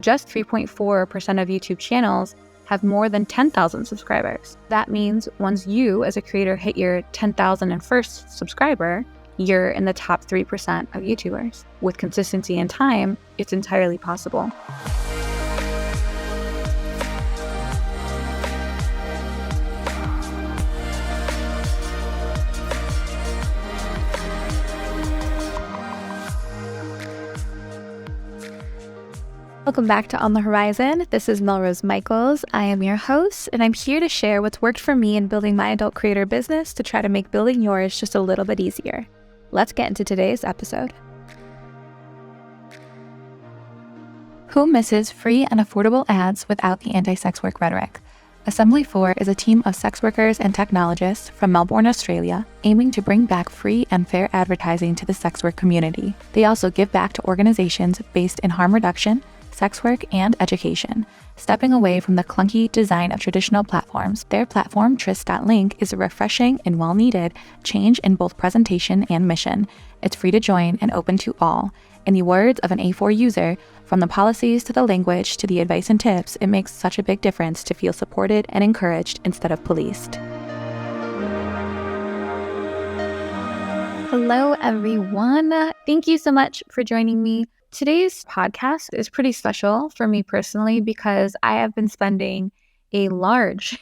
Just 3.4% of YouTube channels have more than 10,000 subscribers. That means once you as a creator hit your 10,001st subscriber, you're in the top 3% of YouTubers. With consistency and time, it's entirely possible. Welcome back to On The Horizon. This is Melrose Michaels. I am your host, and I'm here to share what's worked for me in building my adult creator business to try to make building yours just a little bit easier. Let's get into today's episode. Who misses free and affordable ads without the anti-sex work rhetoric? Assembly 4 is a team of sex workers and technologists from Melbourne, Australia, aiming to bring back free and fair advertising to the sex work community. They also give back to organizations based in harm reduction, sex work, and education. Stepping away from the clunky design of traditional platforms, their platform, Tris.link, is a refreshing and well-needed change in both presentation and mission. It's free to join and open to all. In the words of an A4 user, from the policies to the language to the advice and tips, it makes such a big difference to feel supported and encouraged instead of policed. Hello, everyone. Thank you so much for joining me. Today's podcast is pretty special for me personally because I have been spending a large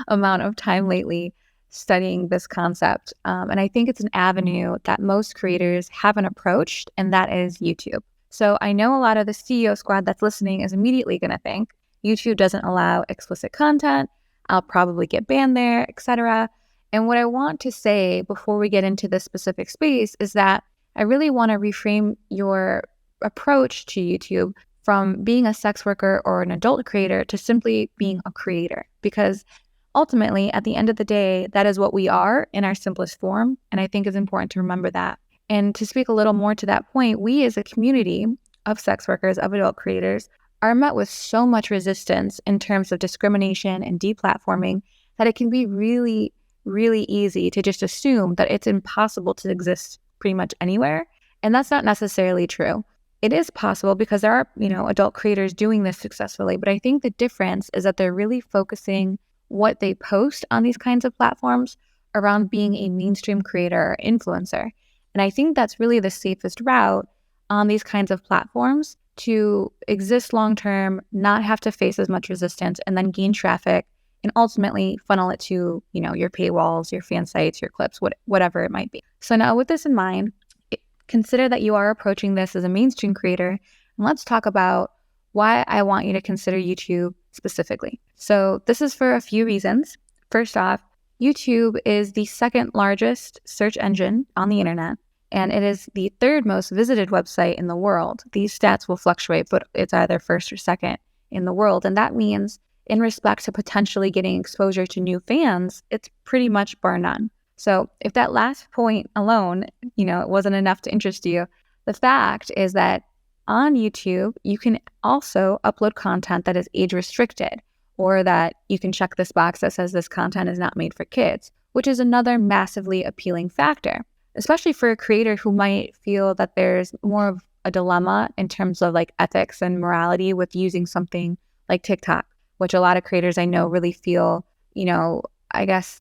amount of time lately studying this concept. And I think it's an avenue that most creators haven't approached, and that is YouTube. So I know a lot of the CEO squad that's listening is immediately going to think YouTube doesn't allow explicit content. I'll probably get banned there, etc. And what I want to say before we get into this specific space is that I really want to reframe your approach to YouTube from being a sex worker or an adult creator to simply being a creator. Because ultimately, at the end of the day, that is what we are in our simplest form. And I think it's important to remember that. And to speak a little more to that point, we as a community of sex workers, of adult creators, are met with so much resistance in terms of discrimination and deplatforming that it can be really, really easy to just assume that it's impossible to exist pretty much anywhere. And that's not necessarily true. It is possible because there are, adult creators doing this successfully. But I think the difference is that they're really focusing what they post on these kinds of platforms around being a mainstream creator or influencer. And I think that's really the safest route on these kinds of platforms to exist long-term, not have to face as much resistance, and then gain traffic and ultimately funnel it to, your paywalls, your fan sites, your clips, whatever it might be. So now with this in mind, consider that you are approaching this as a mainstream creator, and let's talk about why I want you to consider YouTube specifically. So this is for a few reasons. First off, YouTube is the second largest search engine on the internet, and it is the third most visited website in the world. These stats will fluctuate, but it's either first or second in the world. And that means in respect to potentially getting exposure to new fans, it's pretty much bar none. So if that last point alone, it wasn't enough to interest you, the fact is that on YouTube, you can also upload content that is age restricted, or that you can check this box that says this content is not made for kids, which is another massively appealing factor, especially for a creator who might feel that there's more of a dilemma in terms of ethics and morality with using something like TikTok, which a lot of creators I know really feel, I guess,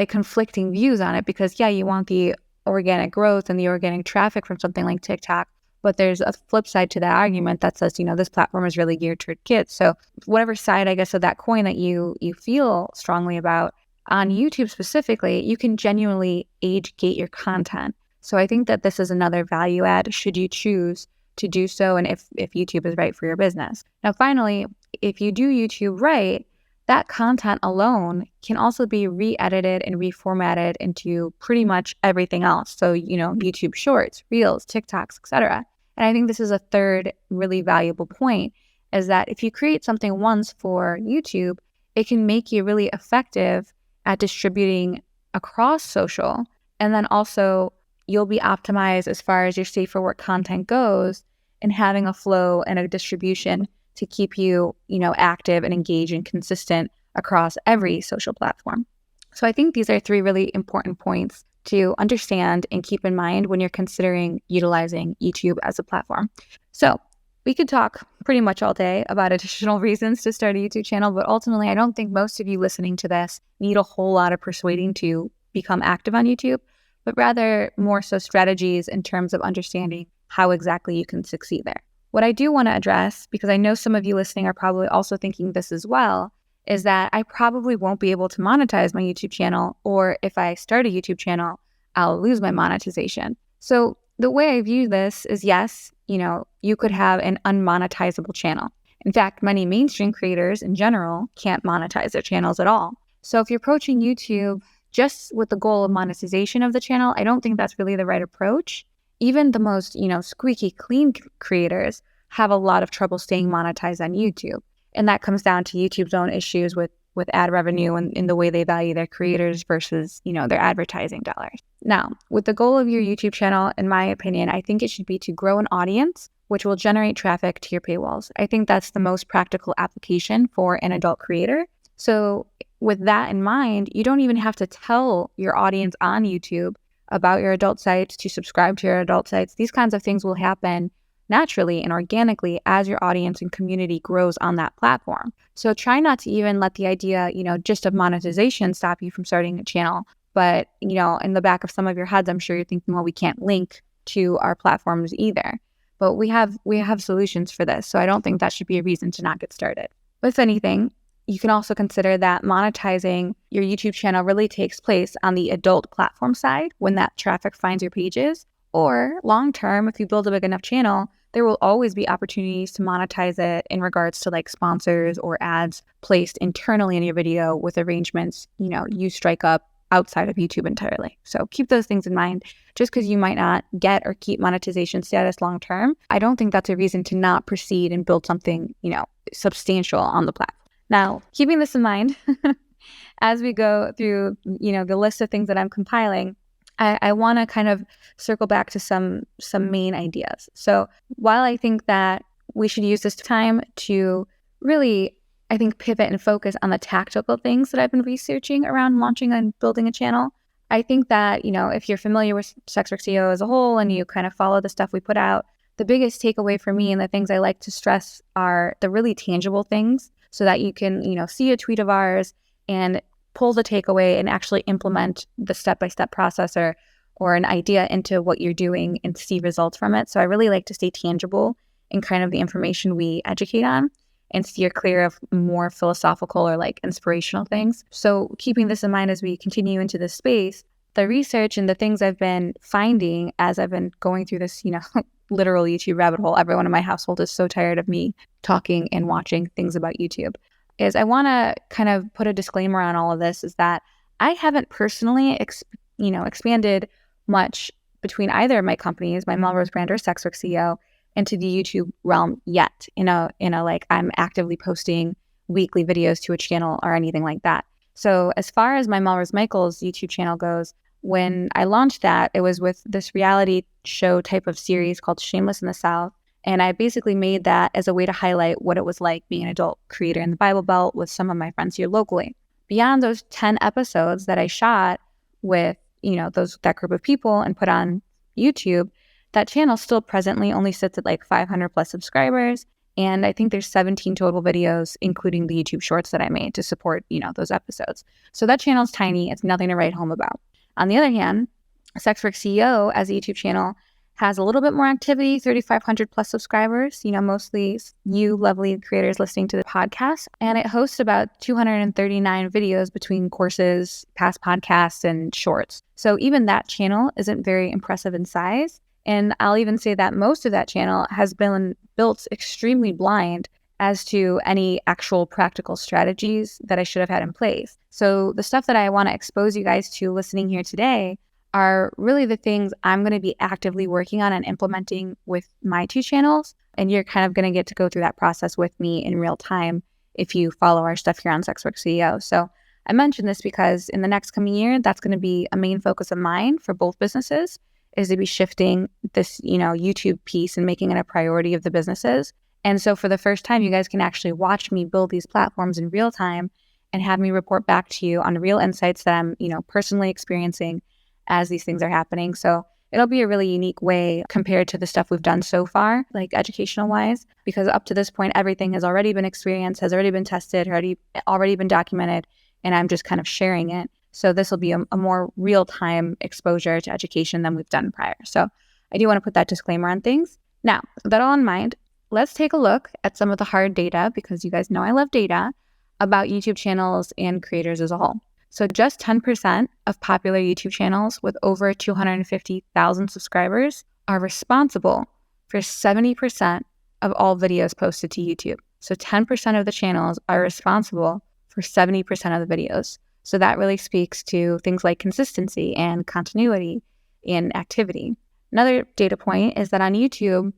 conflicting views on it because, you want the organic growth and the organic traffic from something like TikTok, but there's a flip side to that argument that says, this platform is really geared toward kids. So whatever side, I guess, of that coin that you feel strongly about, on YouTube specifically, you can genuinely age gate your content. So I think that this is another value add should you choose to do so, and if YouTube is right for your business. Now, finally, if you do YouTube right, that content alone can also be re-edited and reformatted into pretty much everything else. So, YouTube Shorts, Reels, TikToks, etc. And I think this is a third really valuable point, is that if you create something once for YouTube, it can make you really effective at distributing across social. And then also you'll be optimized as far as your safe for work content goes, and having a flow and a distribution to keep you, active and engaged and consistent across every social platform. So I think these are three really important points to understand and keep in mind when you're considering utilizing YouTube as a platform. So we could talk pretty much all day about additional reasons to start a YouTube channel, but ultimately, I don't think most of you listening to this need a whole lot of persuading to become active on YouTube, but rather more so strategies in terms of understanding how exactly you can succeed there. What I do want to address, because I know some of you listening are probably also thinking this as well, is that I probably won't be able to monetize my YouTube channel, or if I start a YouTube channel, I'll lose my monetization. So the way I view this is, yes, you could have an unmonetizable channel. In fact, many mainstream creators in general can't monetize their channels at all. So if you're approaching YouTube just with the goal of monetization of the channel, I don't think that's really the right approach. Even the most, squeaky clean creators have a lot of trouble staying monetized on YouTube. And that comes down to YouTube's own issues with ad revenue and in the way they value their creators versus, their advertising dollars. Now, with the goal of your YouTube channel, in my opinion, I think it should be to grow an audience, which will generate traffic to your paywalls. I think that's the most practical application for an adult creator. So with that in mind, you don't even have to tell your audience on YouTube about your adult sites to subscribe to your adult sites. These kinds of things will happen naturally and organically as your audience and community grows on that platform. So try not to even let the idea, just of monetization stop you from starting a channel. But, in the back of some of your heads, I'm sure you're thinking, well, we can't link to our platforms either. But we have solutions for this. So I don't think that should be a reason to not get started. If anything, you can also consider that monetizing your YouTube channel really takes place on the adult platform side when that traffic finds your pages. Or long term, if you build a big enough channel, there will always be opportunities to monetize it in regards to like sponsors or ads placed internally in your video with arrangements, you strike up outside of YouTube entirely. So keep those things in mind. Just because you might not get or keep monetization status long term, I don't think that's a reason to not proceed and build something, substantial on the platform. Now, keeping this in mind, as we go through, the list of things that I'm compiling, I want to kind of circle back to some main ideas. So while I think that we should use this time to really, I think, pivot and focus on the tactical things that I've been researching around launching and building a channel, I think that, if you're familiar with SWCEO as a whole and you kind of follow the stuff we put out, the biggest takeaway for me and the things I like to stress are the really tangible things so that you can, see a tweet of ours and pull the takeaway and actually implement the step-by-step process or an idea into what you're doing and see results from it. So I really like to stay tangible in kind of the information we educate on and steer clear of more philosophical or like inspirational things. So keeping this in mind as we continue into this space, the research and the things I've been finding as I've been going through this, literal YouTube rabbit hole, everyone in my household is so tired of me talking and watching things about YouTube, is I want to kind of put a disclaimer on all of this, is that I haven't personally, expanded much between either of my companies, my Melrose brand or SWCEO, into the YouTube realm yet. In a like I'm actively posting weekly videos to a channel or anything like that. So as far as my Melrose Michaels YouTube channel goes, when I launched that, it was with this reality show type of series called Shameless in the South. And I basically made that as a way to highlight what it was like being an adult creator in the Bible Belt with some of my friends here locally. Beyond those 10 episodes that I shot with, that group of people and put on YouTube, that channel still presently only sits at like 500 plus subscribers. And I think there's 17 total videos, including the YouTube shorts that I made to support, those episodes. So that channel's tiny. It's nothing to write home about. On the other hand, SWCEO as a YouTube channel has a little bit more activity, 3,500 plus subscribers, mostly you lovely creators listening to the podcast. And it hosts about 239 videos between courses, past podcasts, and shorts. So even that channel isn't very impressive in size. And I'll even say that most of that channel has been built extremely blind as to any actual practical strategies that I should have had in place. So the stuff that I want to expose you guys to listening here today are really the things I'm going to be actively working on and implementing with my two channels. And you're kind of going to get to go through that process with me in real time if you follow our stuff here on SWCEO. So I mentioned this because in the next coming year, that's going to be a main focus of mine for both businesses, is to be shifting this, YouTube piece and making it a priority of the businesses. And so for the first time, you guys can actually watch me build these platforms in real time and have me report back to you on real insights that I'm, personally experiencing as these things are happening. So it'll be a really unique way compared to the stuff we've done so far, like educational wise, because up to this point, everything has already been experienced, has already been tested, already been documented, and I'm just kind of sharing it. So this will be a more real-time exposure to education than we've done prior. So I do want to put that disclaimer on things. Now, with that all in mind, let's take a look at some of the hard data, because you guys know I love data, about YouTube channels and creators as a whole. So just 10% of popular YouTube channels with over 250,000 subscribers are responsible for 70% of all videos posted to YouTube. So 10% of the channels are responsible for 70% of the videos. So that really speaks to things like consistency and continuity and activity. Another data point is that on YouTube,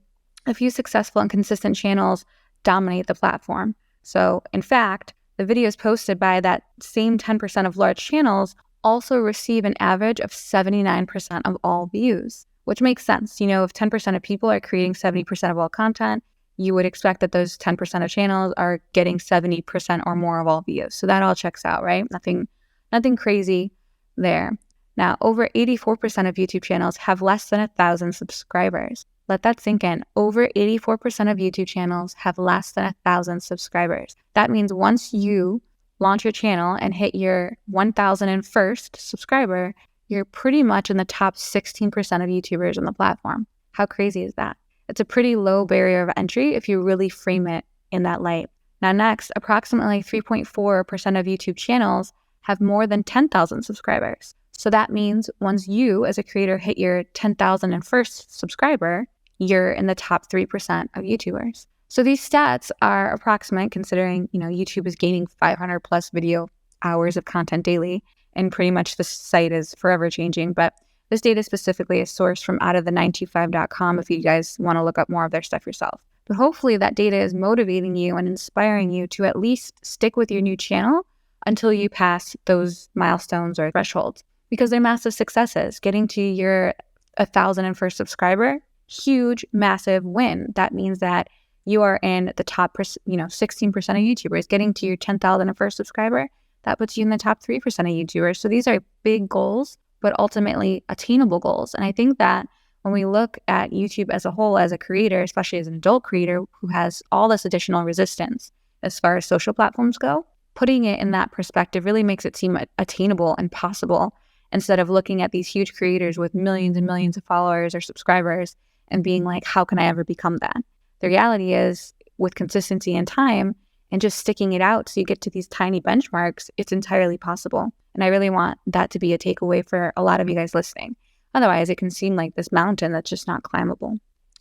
a few successful and consistent channels dominate the platform. So in fact, the videos posted by that same 10% of large channels also receive an average of 79% of all views, which makes sense. You know, if 10% of people are creating 70% of all content, you would expect that those 10% of channels are getting 70% or more of all views. So that all checks out, right? Nothing crazy there. Now, over 84% of YouTube channels have less than 1,000 subscribers. Let that sink in. Over 84% of YouTube channels have less than 1,000 subscribers. That means once you launch your channel and hit your 1,001st subscriber, you're pretty much in the top 16% of YouTubers on the platform. How crazy is that? It's a pretty low barrier of entry if you really frame it in that light. Now next, approximately 3.4% of YouTube channels have more than 10,000 subscribers. So that means once you as a creator hit your 10,001st subscriber, you're in the top 3% of YouTubers. So these stats are approximate considering, YouTube is gaining 500 plus video hours of content daily, and pretty much the site is forever changing. But this data specifically is sourced from outofthe925.com if you guys want to look up more of their stuff yourself. But hopefully that data is motivating you and inspiring you to at least stick with your new channel until you pass those milestones or thresholds, because they're massive successes. Getting to your 1,001st subscriber, huge, massive win. That means that you are in the top, 16% of YouTubers. Getting to your 10,001st subscriber, that puts you in the top 3% of YouTubers. So these are big goals, but ultimately attainable goals. And I think that when we look at YouTube as a whole, as a creator, especially as an adult creator who has all this additional resistance as far as social platforms go, putting it in that perspective really makes it seem attainable and possible, instead of looking at these huge creators with millions and millions of followers or subscribers and being like, how can I ever become that? The reality is, with consistency and time and just sticking it out so you get to these tiny benchmarks, it's entirely possible. And I really want that to be a takeaway for a lot of you guys listening. Otherwise, it can seem like this mountain that's just not climbable.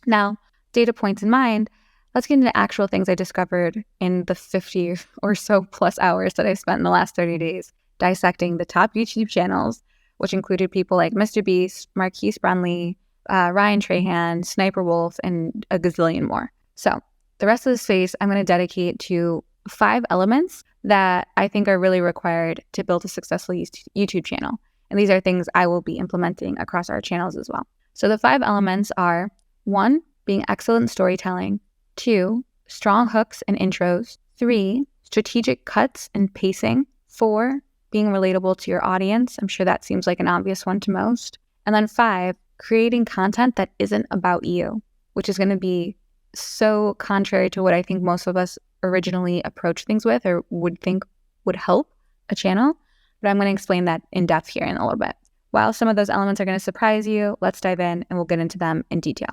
Now, data points in mind, let's get into actual things I discovered in the 50 or so plus hours that I spent in the last 30 days dissecting the top YouTube channels, which included people like Mr. Beast, Marquise Brownlee, Ryan Trahan, Sniper Wolf, and a gazillion more. So the rest of the space I'm going to dedicate to 5 elements that I think are really required to build a successful YouTube channel. And these are things I will be implementing across our channels as well. So the 5 elements are: 1, being excellent storytelling; 2, strong hooks and intros; 3, strategic cuts and pacing; 4, being relatable to your audience. I'm sure that seems like an obvious one to most. And then 5, creating content that isn't about you, which is going to be so contrary to what I think most of us originally approach things with or would think would help a channel. But I'm going to explain that in depth here in a little bit. While some of those elements are going to surprise you, let's dive in and we'll get into them in detail.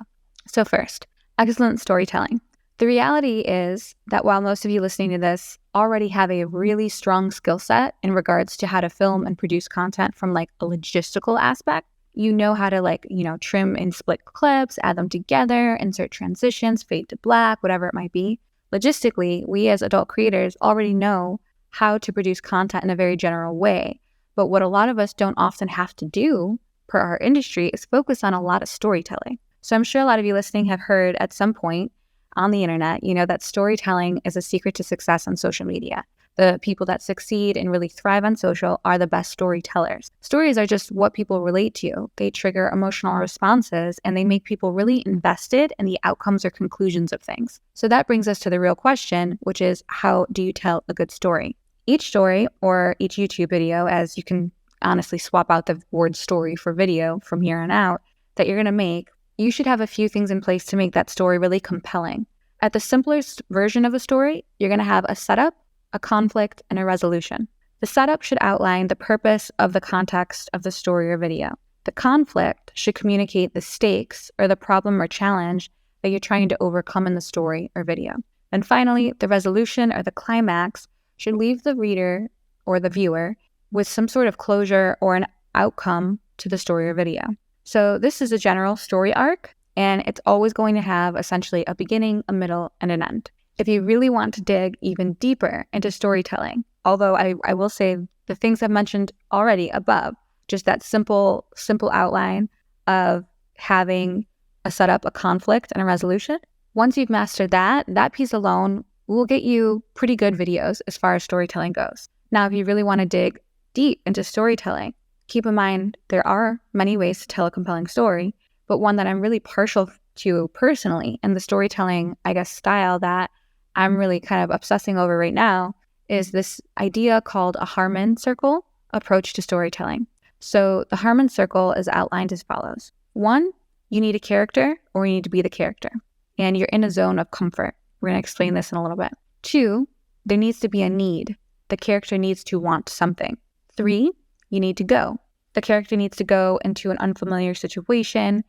So first, excellent storytelling. The reality is that while most of you listening to this already have a really strong skill set in regards to how to film and produce content from like a logistical aspect, you know how to trim and split clips, add them together, insert transitions, fade to black, whatever it might be. Logistically, we as adult creators already know how to produce content in a very general way. But what a lot of us don't often have to do per our industry is focus on a lot of storytelling. So I'm sure a lot of you listening have heard at some point on the internet, that storytelling is a secret to success on social media. The people that succeed and really thrive on social are the best storytellers. Stories are just what people relate to. They trigger emotional responses and they make people really invested in the outcomes or conclusions of things. So that brings us to the real question, which is, how do you tell a good story? Each story or each YouTube video, as you can honestly swap out the word story for video from here on out, that you're going to make, you should have a few things in place to make that story really compelling. At the simplest version of a story, you're going to have a setup, a conflict, and a resolution. The setup should outline the purpose of the context of the story or video. The conflict should communicate the stakes or the problem or challenge that you're trying to overcome in the story or video. And finally, the resolution or the climax should leave the reader or the viewer with some sort of closure or an outcome to the story or video. So this is a general story arc, and it's always going to have essentially a beginning, a middle, and an end. If you really want to dig even deeper into storytelling, although I will say the things I've mentioned already above, just that simple outline of having a setup, a conflict, and a resolution, once you've mastered that piece alone will get you pretty good videos as far as storytelling goes. Now, if you really want to dig deep into storytelling, keep in mind there are many ways to tell a compelling story, but one that I'm really partial to personally, and the storytelling, style that I'm really kind of obsessing over right now, is this idea called a Harmon circle approach to storytelling. So the Harmon circle is outlined as follows. 1, you need a character, or you need to be the character, and you're in a zone of comfort. We're going to explain this in a little bit. 2, there needs to be a need. The character needs to want something. 3, you need to go. The character needs to go into an unfamiliar situation.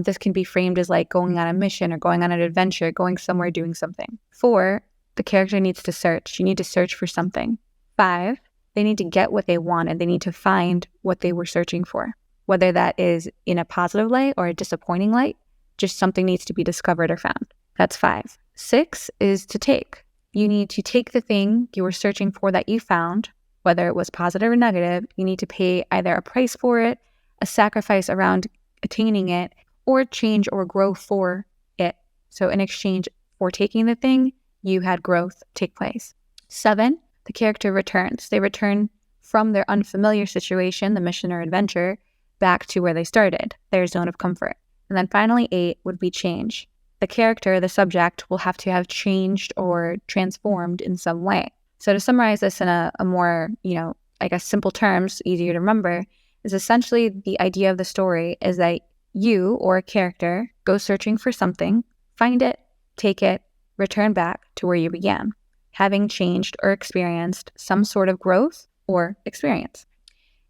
This can be framed as like going on a mission or going on an adventure, going somewhere, doing something. 4, the character needs to search. You need to search for something. 5, they need to get what they wanted. They need to find what they were searching for, whether that is in a positive light or a disappointing light. Just something needs to be discovered or found. That's 5. 6 is to take. You need to take the thing you were searching for that you found, whether it was positive or negative. You need to pay either a price for it, a sacrifice around attaining it, or change or grow for it. So in exchange for taking the thing, you had growth take place. 7, the character returns. They return from their unfamiliar situation, the mission or adventure, back to where they started, their zone of comfort. And then finally, 8 would be change. The character, the subject, will have to have changed or transformed in some way. So to summarize this in a more, simple terms, easier to remember, is essentially the idea of the story is that you or a character go searching for something, find it, take it, return back to where you began, having changed or experienced some sort of growth or experience.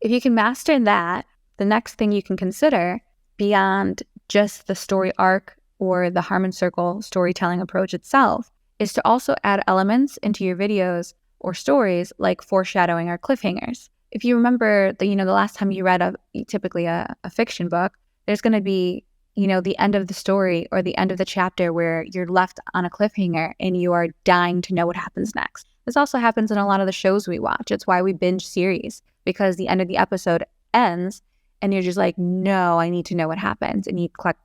If you can master that, the next thing you can consider beyond just the story arc or the Harmon Circle storytelling approach itself is to also add elements into your videos or stories like foreshadowing or cliffhangers. If you remember the last time you read typically a fiction book, there's going to be, the end of the story or the end of the chapter where you're left on a cliffhanger and you are dying to know what happens next. This also happens in a lot of the shows we watch. It's why we binge series, because the end of the episode ends and you're just like, no, I need to know what happens. And you click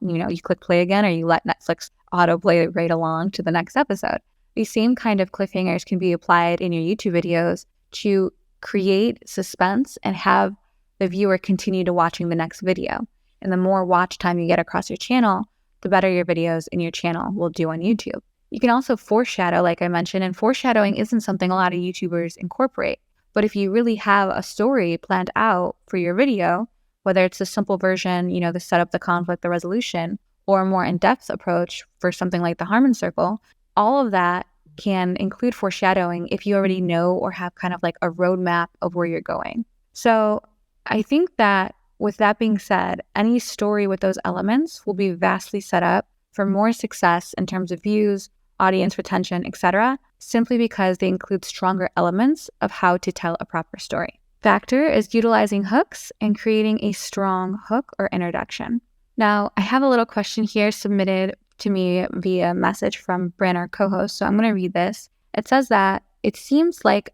play again, or you let Netflix autoplay right along to the next episode. These same kind of cliffhangers can be applied in your YouTube videos to create suspense and have the viewer continue to watching the next video. And the more watch time you get across your channel, the better your videos in your channel will do on YouTube. You can also foreshadow, like I mentioned, and foreshadowing isn't something a lot of YouTubers incorporate. But if you really have a story planned out for your video, whether it's the simple version, the setup, the conflict, the resolution, or a more in-depth approach for something like the Harmon Circle, all of that can include foreshadowing if you already know or have kind of like a roadmap of where you're going. So I think that with that being said, any story with those elements will be vastly set up for more success in terms of views, audience retention, etc., simply because they include stronger elements of how to tell a proper story. Factor is utilizing hooks and creating a strong hook or introduction. Now, I have a little question here submitted to me via message from Bryn, our co-host, so I'm going to read this. It says that it seems like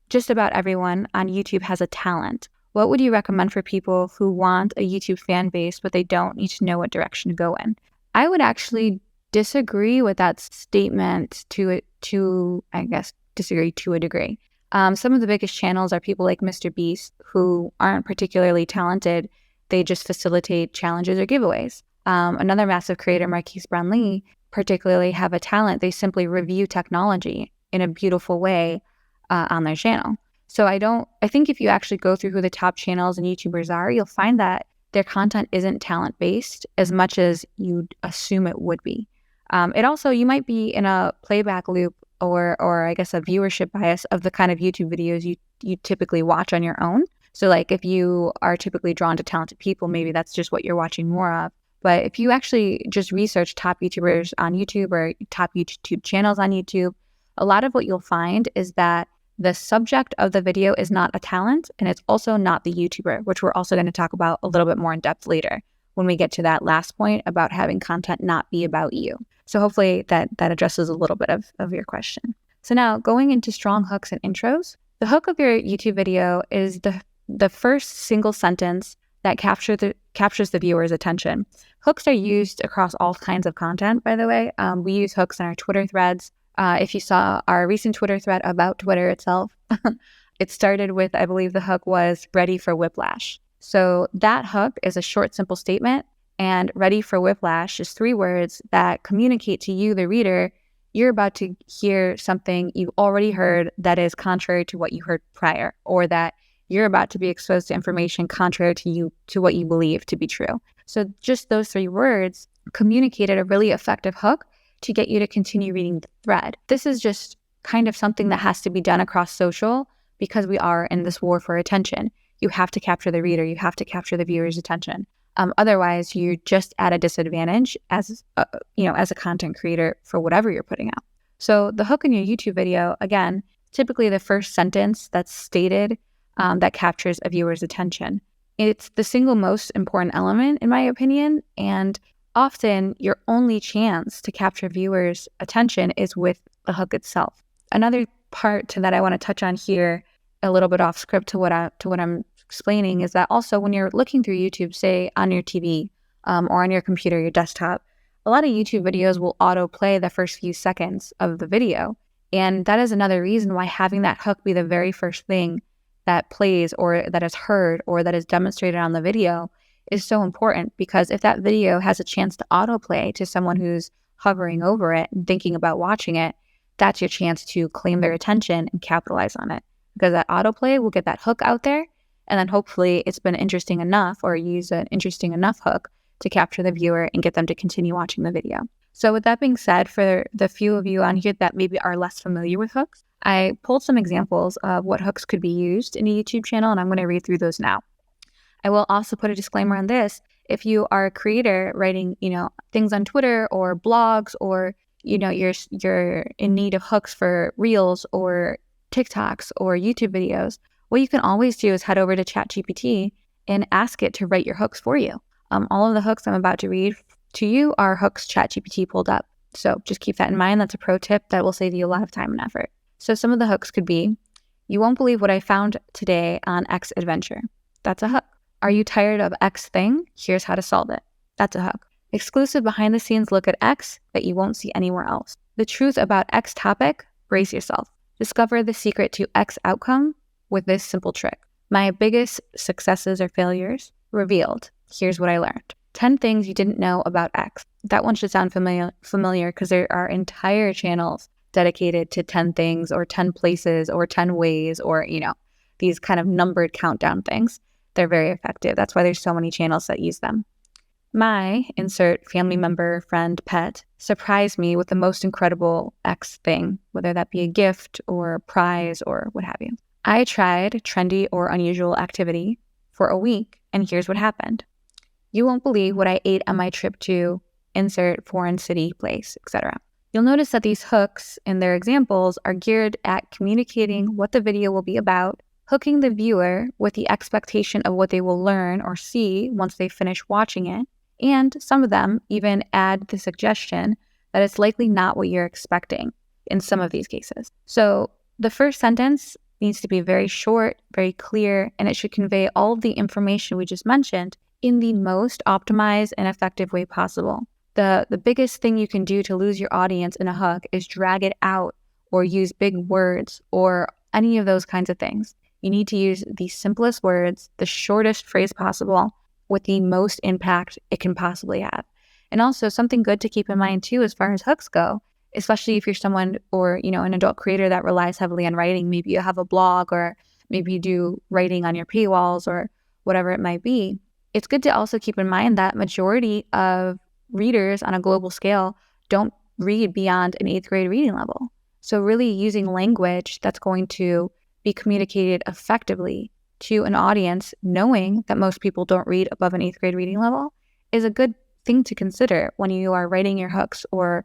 just about everyone on YouTube has a talent. What would you recommend for people who want a YouTube fan base, but they don't need to know what direction to go in? I would actually disagree with that statement disagree to a degree. Some of the biggest channels are people like Mr. Beast, who aren't particularly talented. They just facilitate challenges or giveaways. Another massive creator, Marquise Brownlee, particularly have a talent. They simply review technology in a beautiful way on their channel. So I think if you actually go through who the top channels and YouTubers are, you'll find that their content isn't talent-based as much as you'd assume it would be. It also, you might be in a playback loop or I guess a viewership bias of the kind of YouTube videos you typically watch on your own. So like if you are typically drawn to talented people, maybe that's just what you're watching more of. But if you actually just research top YouTubers on YouTube or top YouTube channels on YouTube, a lot of what you'll find is that the subject of the video is not a talent, and it's also not the YouTuber, which we're also going to talk about a little bit more in depth later when we get to that last point about having content not be about you. So hopefully that addresses a little bit of your question. So now going into strong hooks and intros, the hook of your YouTube video is the first single sentence that captures the viewer's attention. Hooks are used across all kinds of content, by the way. We use hooks in our Twitter threads. If you saw our recent Twitter thread about Twitter itself, it started with, I believe the hook was ready for whiplash. So that hook is a short, simple statement, and ready for whiplash is 3 words that communicate to you, the reader, you're about to hear something you've already heard that is contrary to what you heard prior, or that you're about to be exposed to information contrary to what you believe to be true. So just those 3 words communicated a really effective hook to get you to continue reading the thread. This is just kind of something that has to be done across social because we are in this war for attention. You have to capture the reader. You have to capture the viewer's attention. Otherwise, you're just at a disadvantage as a content creator for whatever you're putting out. So the hook in your YouTube video, again, typically the first sentence that's stated that captures a viewer's attention. It's the single most important element, in my opinion, and often your only chance to capture viewers' attention is with the hook itself. Another part to that I want to touch on here, a little bit off script to what I'm explaining, is that also when you're looking through YouTube, say on your TV or on your computer, your desktop, a lot of YouTube videos will autoplay the first few seconds of the video. And that is another reason why having that hook be the very first thing that plays or that is heard or that is demonstrated on the video is so important, because if that video has a chance to autoplay to someone who's hovering over it and thinking about watching it, that's your chance to claim their attention and capitalize on it, because that autoplay will get that hook out there, and then hopefully it's been interesting enough or use an interesting enough hook to capture the viewer and get them to continue watching the video. So with that being said, for the few of you on here that maybe are less familiar with hooks, I pulled some examples of what hooks could be used in a YouTube channel, and I'm going to read through those now. I will also put a disclaimer on this. If you are a creator writing, things on Twitter or blogs, or, you're in need of hooks for Reels or TikToks or YouTube videos, what you can always do is head over to ChatGPT and ask it to write your hooks for you. All of the hooks I'm about to read to you are hooks ChatGPT pulled up. So just keep that in mind. That's a pro tip that will save you a lot of time and effort. So some of the hooks could be, you won't believe what I found today on X adventure. That's a hook. Are you tired of X thing? Here's how to solve it. That's a hook. Exclusive behind the scenes look at X that you won't see anywhere else. The truth about X topic, brace yourself. Discover the secret to X outcome with this simple trick. My biggest successes or failures revealed. Here's what I learned. 10 things you didn't know about X. That one should sound familiar because there are entire channels dedicated to 10 things or 10 places or 10 ways or, these kind of numbered countdown things. They're very effective. That's why there's so many channels that use them. My, insert family member, friend, pet, surprised me with the most incredible X thing, whether that be a gift or a prize or what have you. I tried trendy or unusual activity for a week, and here's what happened. You won't believe what I ate on my trip to insert foreign city, place, etc. You'll notice that these hooks in their examples are geared at communicating what the video will be about, hooking the viewer with the expectation of what they will learn or see once they finish watching it, and some of them even add the suggestion that it's likely not what you're expecting in some of these cases. So the first sentence needs to be very short, very clear, and it should convey all of the information we just mentioned in the most optimized and effective way possible. The biggest thing you can do to lose your audience in a hook is drag it out or use big words or any of those kinds of things. You need to use the simplest words, the shortest phrase possible, with the most impact it can possibly have. And also something good to keep in mind too, as far as hooks go, especially if you're someone or, an adult creator that relies heavily on writing. Maybe you have a blog, or maybe you do writing on your paywalls or whatever it might be. it's good to also keep in mind that majority of readers on a global scale don't read beyond an 8th grade reading level. So really using language that's going to be communicated effectively to an audience, knowing that most people don't read above an 8th grade reading level, is a good thing to consider when you are writing your hooks or,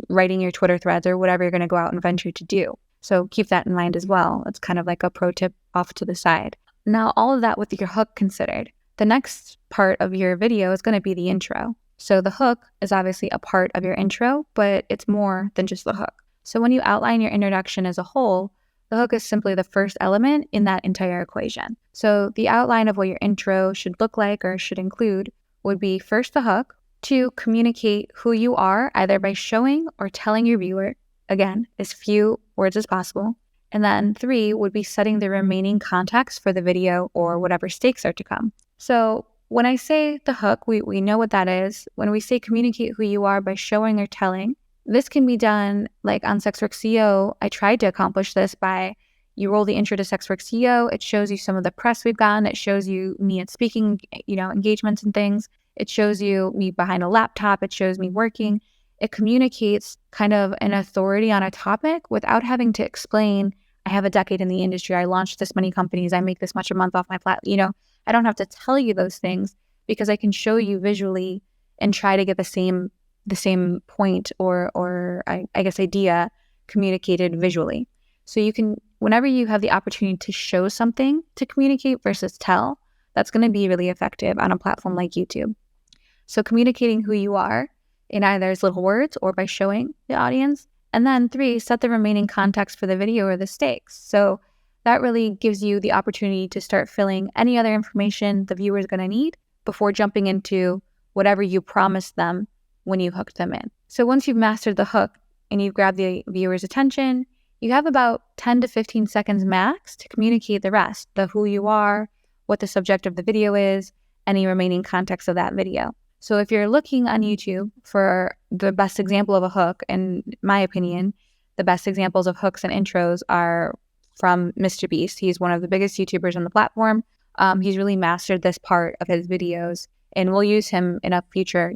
writing your Twitter threads or whatever you're going to go out and venture to do. So keep that in mind as well. It's kind of like a pro tip off to the side. Now, all of that with your hook considered, the next part of your video is going to be the intro. So the hook is obviously a part of your intro, but it's more than just the hook. So when you outline your introduction as a whole, the hook is simply the first element in that entire equation. So the outline of what your intro should look like or should include would be first the hook, 2, communicate who you are either by showing or telling your viewer, again, as few words as possible. And then 3 would be setting the remaining context for the video or whatever stakes are to come. So when I say the hook, we know what that is. When we say communicate who you are by showing or telling, this can be done like on SWCEO. I tried to accomplish this by you roll the intro to SWCEO. It shows you some of the press we've gotten. It shows you me at speaking, engagements and things. It shows you me behind a laptop. It shows me working. It communicates kind of an authority on a topic without having to explain, I have a decade in the industry. I launched this many companies. I make this much a month off my platform. I don't have to tell you those things because I can show you visually and try to get the same point or I guess idea communicated visually. So you can, whenever you have the opportunity to show something to communicate versus tell, that's going to be really effective on a platform like YouTube. So communicating who you are in either as little words or by showing the audience. And then 3, set the remaining context for the video or the stakes. So that really gives you the opportunity to start filling any other information the viewer is going to need before jumping into whatever you promised them when you hooked them in. So once you've mastered the hook and you've grabbed the viewer's attention, you have about 10 to 15 seconds max to communicate the rest, the who you are, what the subject of the video is, any remaining context of that video. So if you're looking on YouTube for the best example of a hook, in my opinion, the best examples of hooks and intros are from Mr. Beast. He's one of the biggest YouTubers on the platform. He's really mastered this part of his videos, and we'll use him in a future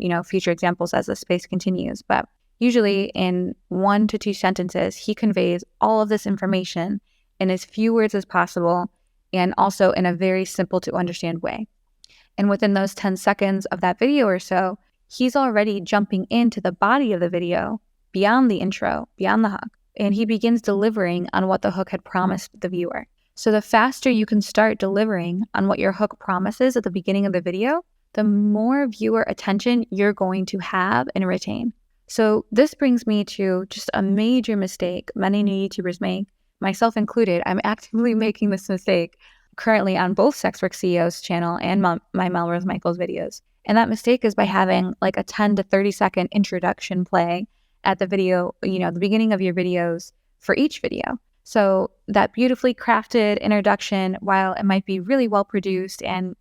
examples as the space continues. But usually in 1 to 2 sentences, he conveys all of this information in as few words as possible and also in a very simple to understand way. And within those 10 seconds of that video or so, he's already jumping into the body of the video beyond the intro, beyond the hook, and he begins delivering on what the hook had promised the viewer. So the faster you can start delivering on what your hook promises at the beginning of the video, the more viewer attention you're going to have and retain. So this brings me to just a major mistake many new YouTubers make, myself included. I'm actively making this mistake currently on both SWCEO's channel and my Melrose Michaels videos. And that mistake is by having like a 10 to 30 second introduction play at the video, the beginning of your videos for each video. So that beautifully crafted introduction, while it might be really well produced and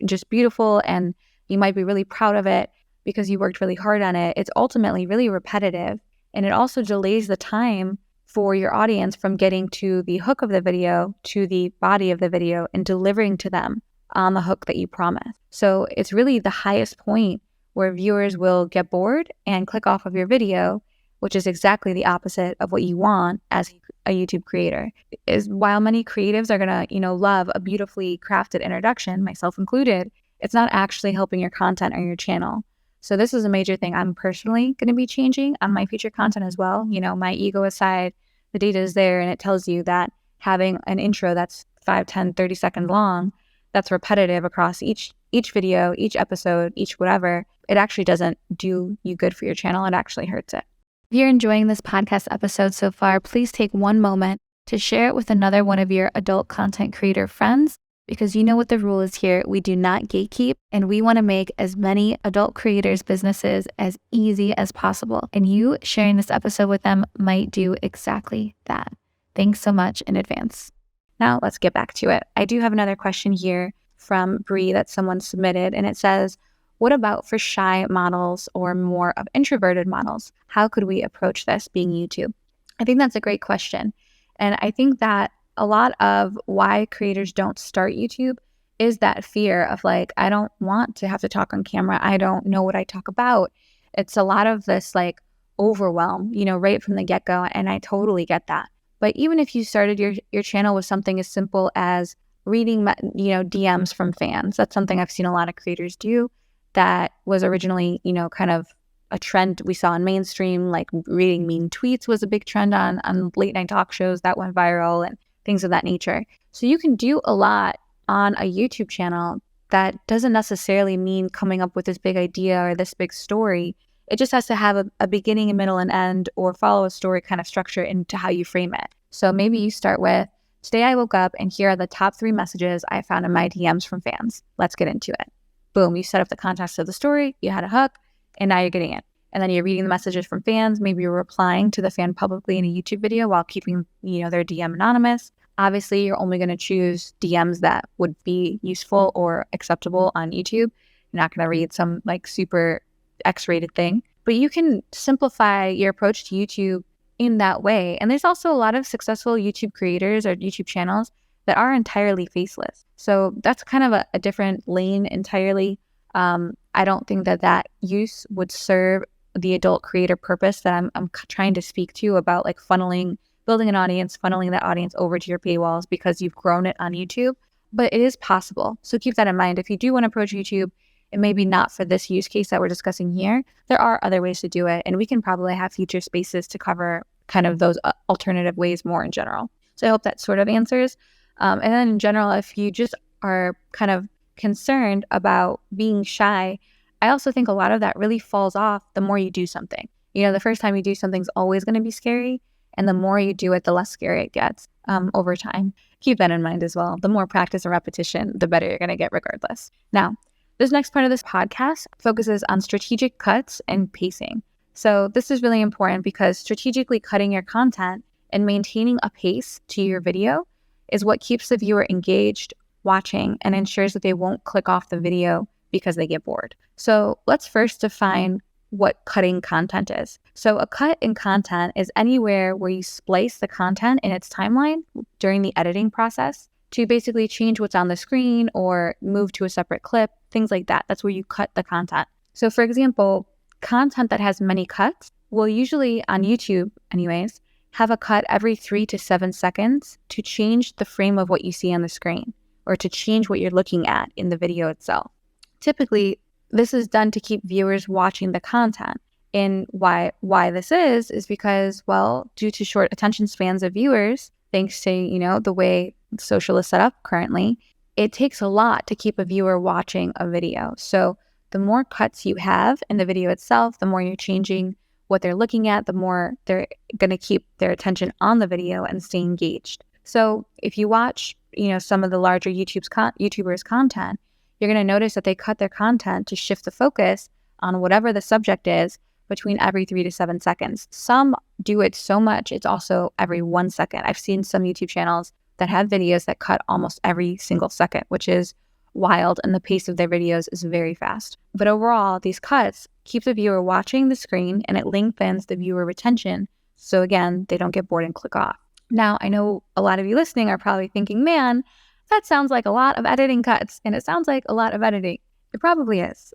just beautiful, and you might be really proud of it because you worked really hard on it, it's ultimately really repetitive. And it also delays the time for your audience from getting to the hook of the video, to the body of the video, and delivering to them on the hook that you promised. So it's really the highest point where viewers will get bored and click off of your video, which is exactly the opposite of what you want as a YouTube creator. Is while many creatives are gonna, love a beautifully crafted introduction, myself included, it's not actually helping your content or your channel. So this is a major thing I'm personally going to be changing on my future content as well. My ego aside, the data is there, and it tells you that having an intro that's 5, 10, 30 seconds long, that's repetitive across each video, each episode, each whatever, it actually doesn't do you good for your channel. It actually hurts it. If you're enjoying this podcast episode so far, please take one moment to share it with another one of your adult content creator friends, because you know what the rule is here. We do not gatekeep, and we want to make as many adult creators' businesses as easy as possible. And you sharing this episode with them might do exactly that. Thanks so much in advance. Now let's get back to it. I do have another question here from Bree that someone submitted, and it says, what about for shy models or more of introverted models? How could we approach this being YouTube? I think that's a great question. And I think that a lot of why creators don't start YouTube is that fear of like, I don't want to have to talk on camera. I don't know what I talk about. It's a lot of this like overwhelm, right from the get-go. And I totally get that. But even if you started your channel with something as simple as reading, DMs from fans, that's something I've seen a lot of creators do. That was originally, kind of a trend we saw in mainstream, like reading mean tweets was a big trend on late night talk shows that went viral and things of that nature. So you can do a lot on a YouTube channel that doesn't necessarily mean coming up with this big idea or this big story. It just has to have a beginning, a middle, and end, or follow a story kind of structure into how you frame it. So maybe you start with, today I woke up and here are the top 3 messages I found in my DMs from fans. Let's get into it. Boom, you set up the context of the story, you had a hook, and now you're getting it. And then you're reading the messages from fans. Maybe you're replying to the fan publicly in a YouTube video while keeping, their DM anonymous. Obviously, you're only going to choose DMs that would be useful or acceptable on YouTube. You're not going to read some like super X-rated thing. But you can simplify your approach to YouTube in that way. And there's also a lot of successful YouTube creators or YouTube channels that are entirely faceless. So that's kind of a different lane entirely. I don't think that use would serve the adult creator purpose that I'm trying to speak to about like building an audience, funneling that audience over to your paywalls because you've grown it on YouTube. But it is possible. So keep that in mind. If you do want to approach YouTube, and maybe not for this use case that we're discussing here, there are other ways to do it. And we can probably have future spaces to cover kind of those alternative ways more in general. So I hope that sort of answers. And then in general, if you just are kind of concerned about being shy, I also think a lot of that really falls off the more you do something. The first time you do something's always going to be scary. And the more you do it, the less scary it gets over time. Keep that in mind as well. The more practice and repetition, the better you're going to get regardless. Now, this next part of this podcast focuses on strategic cuts and pacing. So this is really important because strategically cutting your content and maintaining a pace to your video is what keeps the viewer engaged, watching, and ensures that they won't click off the video because they get bored. So let's first define what cutting content is. So a cut in content is anywhere where you splice the content in its timeline during the editing process to basically change what's on the screen or move to a separate clip, things like that. That's where you cut the content. So for example, content that has many cuts will usually, on YouTube anyways, have a cut every 3 to 7 seconds to change the frame of what you see on the screen or to change what you're looking at in the video itself. Typically, this is done to keep viewers watching the content. And why this is because, well, due to short attention spans of viewers, thanks to, the way social is set up currently, it takes a lot to keep a viewer watching a video. So the more cuts you have in the video itself, the more you're changing what they're looking at, the more they're going to keep their attention on the video and stay engaged. So if you watch, some of the larger YouTubers' content, you're going to notice that they cut their content to shift the focus on whatever the subject is between every 3 to 7 seconds. Some do it so much, it's also every 1 second. I've seen some YouTube channels that have videos that cut almost every single second, which is wild, and the pace of their videos is very fast. But overall, these cuts keep the viewer watching the screen and it lengthens the viewer retention. So again, they don't get bored and click off. Now, I know a lot of you listening are probably thinking, man, that sounds like a lot of editing cuts, and it sounds like a lot of editing. It probably is.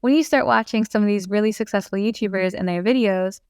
When you start watching some of these really successful YouTubers and their videos,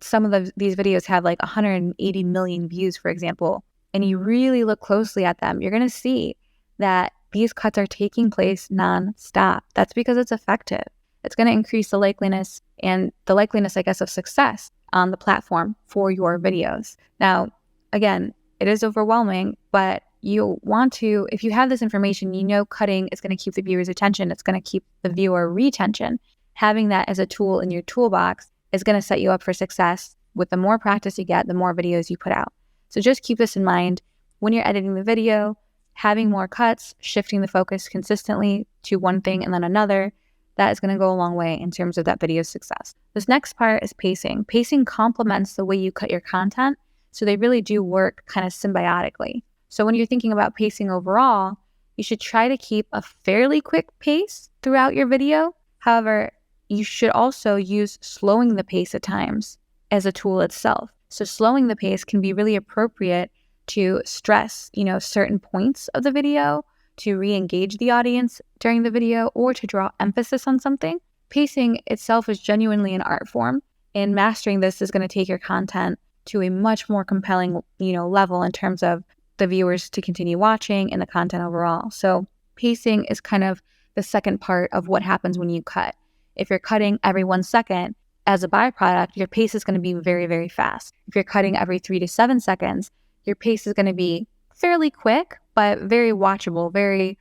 some of these videos have like 180 million views, for example, and you really look closely at them, you're going to see that these cuts are taking place non-stop. That's because it's effective. It's going to increase the likeliness, I guess, of success on the platform for your videos. Now, again, it is overwhelming, but you want to, if you have this information, cutting is going to keep the viewer's attention. It's going to keep the viewer retention. Having that as a tool in your toolbox is going to set you up for success. With the more practice you get, the more videos you put out. So just keep this in mind when you're editing the video, having more cuts, shifting the focus consistently to one thing and then another. That is going to go a long way in terms of that video's success. This next part is pacing. Pacing complements the way you cut your content, so they really do work kind of symbiotically. So when you're thinking about pacing overall, you should try to keep a fairly quick pace throughout your video. However, you should also use slowing the pace at times as a tool itself. So slowing the pace can be really appropriate to stress, certain points of the video to re-engage the audience during the video or to draw emphasis on something. Pacing itself is genuinely an art form, and mastering this is going to take your content to a much more compelling, level in terms of the viewers to continue watching and the content overall. So pacing is kind of the second part of what happens when you cut. If you're cutting every 1 second, as a byproduct, your pace is going to be very, very fast. If you're cutting every 3 to 7 seconds, your pace is going to be fairly quick, but very watchable, very,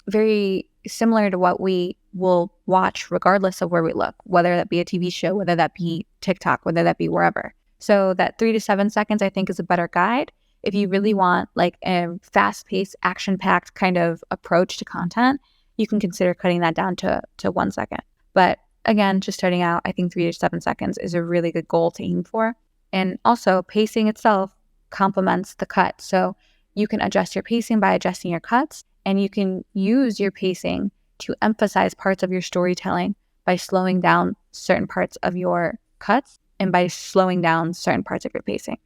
very similar to what we will watch regardless of where we look, whether that be a TV show, whether that be TikTok, whether that be wherever. So that 3 to 7 seconds, I think, is a better guide. If you really want like a fast-paced, action-packed kind of approach to content, you can consider cutting that down to 1 second. But again, just starting out, I think 3 to 7 seconds is a really good goal to aim for. And also, pacing itself complements the cut. So you can adjust your pacing by adjusting your cuts, and you can use your pacing to emphasize parts of your storytelling by slowing down certain parts of your cuts and by slowing down certain parts of your pacing.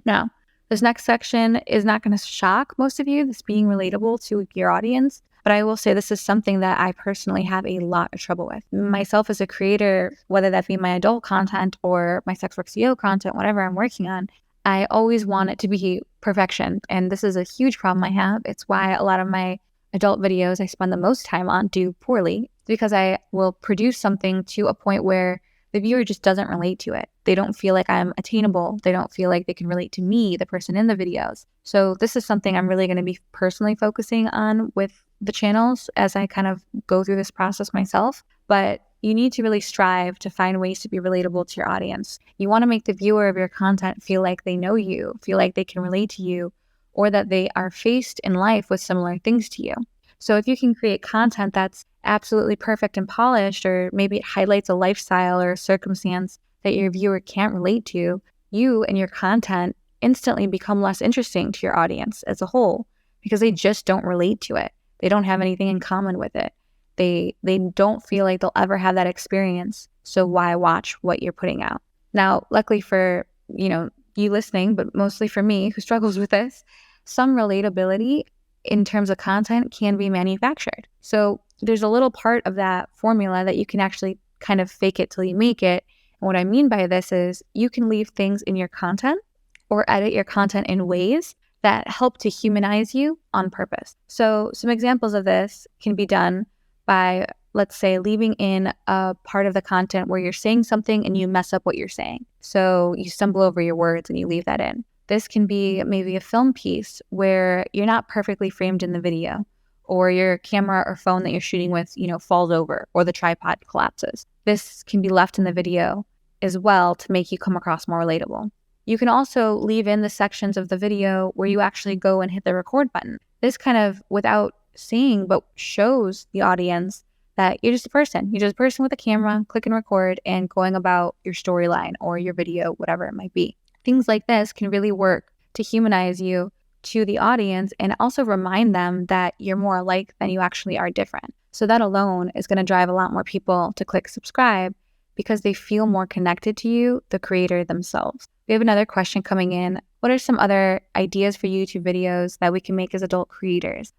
Now, this next section is not going to shock most of you, this being relatable to your audience, but I will say this is something that I personally have a lot of trouble with. Myself as a creator, whether that be my adult content or my SWCEO content, whatever I'm working on, I always want it to be perfection. And this is a huge problem I have. It's why a lot of my adult videos I spend the most time on do poorly, because I will produce something to a point where the viewer just doesn't relate to it. They don't feel like I'm attainable. They don't feel like they can relate to me, the person in the videos. So this is something I'm really going to be personally focusing on with the channels as I kind of go through this process myself. But you need to really strive to find ways to be relatable to your audience. You want to make the viewer of your content feel like they know you, feel like they can relate to you, or that they are faced in life with similar things to you. So if you can create content that's absolutely perfect and polished, or maybe it highlights a lifestyle or a circumstance that your viewer can't relate to, you and your content instantly become less interesting to your audience as a whole because they just don't relate to it. They don't have anything in common with it. They don't feel like they'll ever have that experience. So why watch what you're putting out? Now, luckily for, you listening, but mostly for me who struggles with this, some relatability in terms of content can be manufactured. So there's a little part of that formula that you can actually kind of fake it till you make it. And what I mean by this is you can leave things in your content or edit your content in ways that help to humanize you on purpose. So some examples of this can be done by, let's say, leaving in a part of the content where you're saying something and you mess up what you're saying. So you stumble over your words and you leave that in. This can be maybe a film piece where you're not perfectly framed in the video, or your camera or phone that you're shooting with, falls over, or the tripod collapses. This can be left in the video as well to make you come across more relatable. You can also leave in the sections of the video where you actually go and hit the record button. This kind of, without saying, but shows the audience that you're just a person. You're just a person with a camera, click and record, and going about your storyline or your video, whatever it might be. Things like this can really work to humanize you to the audience and also remind them that you're more alike than you actually are different. So that alone is going to drive a lot more people to click subscribe because they feel more connected to you, the creator themselves. We have another question coming in. What are some other ideas for YouTube videos that we can make as adult creators?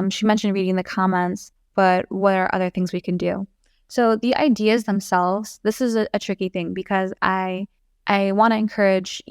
She mentioned reading the comments, but what are other things we can do? So the ideas themselves, this is a tricky thing because I want to encourage,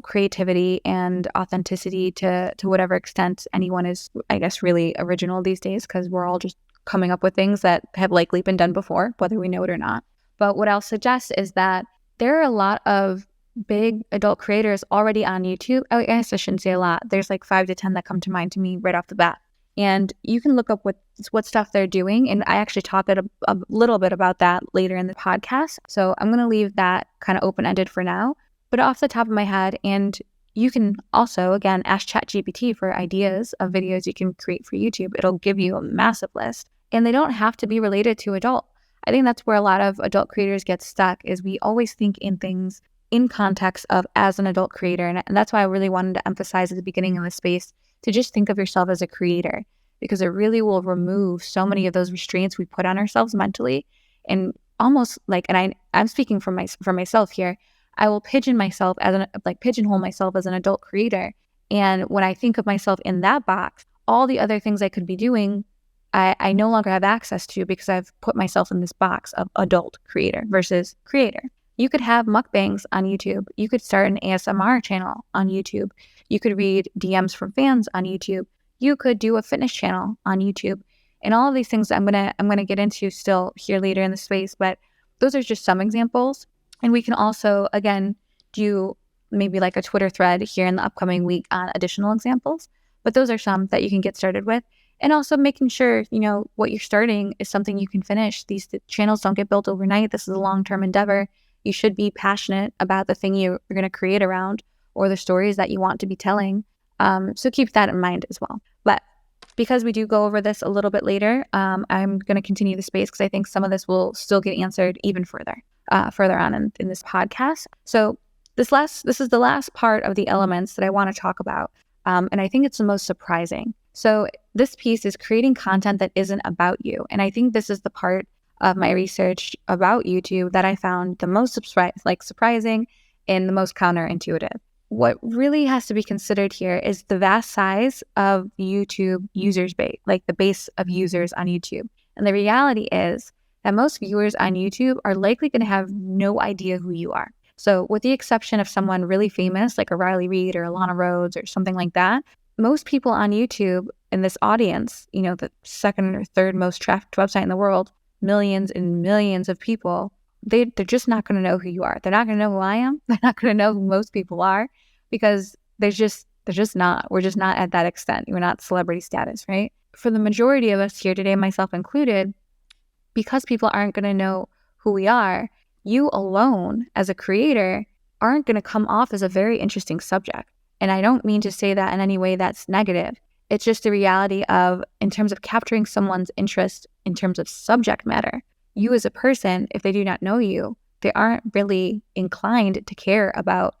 creativity and authenticity to whatever extent anyone is, I guess, really original these days, because we're all just coming up with things that have likely been done before, whether we know it or not. But what I'll suggest is that there are a lot of big adult creators already on YouTube. I guess I shouldn't say a lot. There's like 5 to 10 that come to mind to me right off the bat. And you can look up what stuff they're doing. And I actually talk a little bit about that later in the podcast. So I'm going to leave that kind of open-ended for now. But off the top of my head, and you can also, again, ask ChatGPT for ideas of videos you can create for YouTube. It'll give you a massive list. And they don't have to be related to adult. I think that's where a lot of adult creators get stuck, is we always think in things in context of as an adult creator. And that's why I really wanted to emphasize at the beginning of the space to just think of yourself as a creator, because it really will remove so many of those restraints we put on ourselves mentally. And almost like, and I'm speaking for myself here, I will pigeonhole myself as an adult creator. And when I think of myself in that box, all the other things I could be doing, I no longer have access to because I've put myself in this box of adult creator versus creator. You could have mukbangs on YouTube. You could start an ASMR channel on YouTube. You could read DMs from fans on YouTube. You could do a fitness channel on YouTube. And all of these things I'm gonna get into still here later in the space, but those are just some examples. And we can also, again, do maybe like a Twitter thread here in the upcoming week on additional examples. But those are some that you can get started with. And also making sure, what you're starting is something you can finish. These channels don't get built overnight. This is a long-term endeavor. You should be passionate about the thing you're going to create around or the stories that you want to be telling. So keep that in mind as well. But because we do go over this a little bit later, I'm going to continue the space because I think some of this will still get answered even further on in this podcast. So this is the last part of the elements that I want to talk about. And I think it's the most surprising. So this piece is creating content that isn't about you. And I think this is the part of my research about YouTube that I found the most surprising and the most counterintuitive. What really has to be considered here is the vast size of YouTube users base, like the base of users on YouTube. And the reality is that most viewers on YouTube are likely going to have no idea who you are. So with the exception of someone really famous like a Riley Reid or Alana Rhodes or something like that, most people on YouTube in this audience, the second or third most trafficked website in the world, millions and millions of people, they're just not going to know who you are. They're not going to know who I am. They're not going to know who most people are because they're just not. We're just not at that extent. We're not celebrity status, right? For the majority of us here today, myself included, because people aren't going to know who we are, you alone as a creator aren't going to come off as a very interesting subject. And I don't mean to say that in any way that's negative. It's just the reality of, in terms of capturing someone's interest in terms of subject matter, you as a person, if they do not know you, they aren't really inclined to care about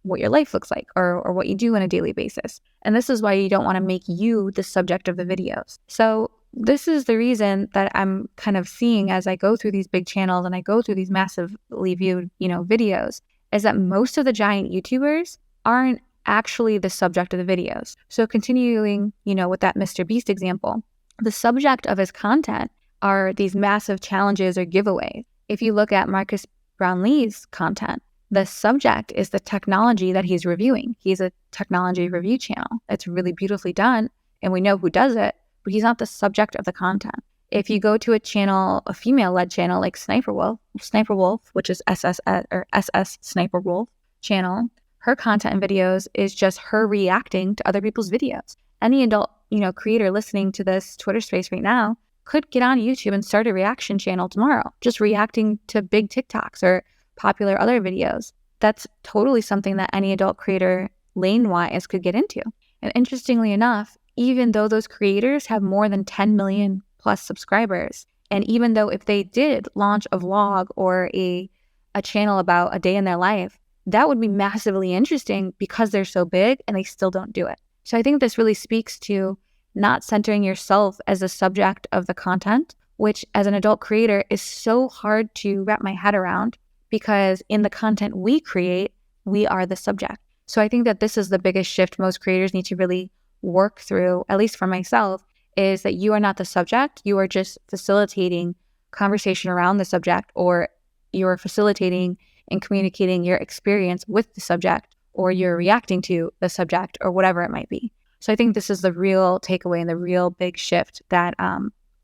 what your life looks like or what you do on a daily basis. And this is why you don't want to make you the subject of the videos. So this is the reason that I'm kind of seeing as I go through these big channels and I go through these massively viewed, videos, is that most of the giant YouTubers aren't actually the subject of the videos. So continuing, with that Mr. Beast example, the subject of his content are these massive challenges or giveaways. If you look at Marcus Brownlee's content, the subject is the technology that he's reviewing. He's a technology review channel. It's really beautifully done, and we know who does it, but he's not the subject of the content. If you go to a channel, a female-led channel like Sniper Wolf, which is SS Sniper Wolf channel, her content and videos is just her reacting to other people's videos. Any adult, creator listening to this Twitter space right now could get on YouTube and start a reaction channel tomorrow, just reacting to big TikToks or popular other videos. That's totally something that any adult creator lane-wise could get into. And interestingly enough, even though those creators have more than 10 million plus subscribers, and even though if they did launch a vlog or a channel about a day in their life, that would be massively interesting because they're so big and they still don't do it. So I think this really speaks to not centering yourself as the subject of the content, which as an adult creator is so hard to wrap my head around because in the content we create, we are the subject. So I think that this is the biggest shift most creators need to really work through, at least for myself, is that you are not the subject. You are just facilitating conversation around the subject, or you're facilitating and communicating your experience with the subject, or you're reacting to the subject, or whatever it might be. So I think this is the real takeaway and the real big shift that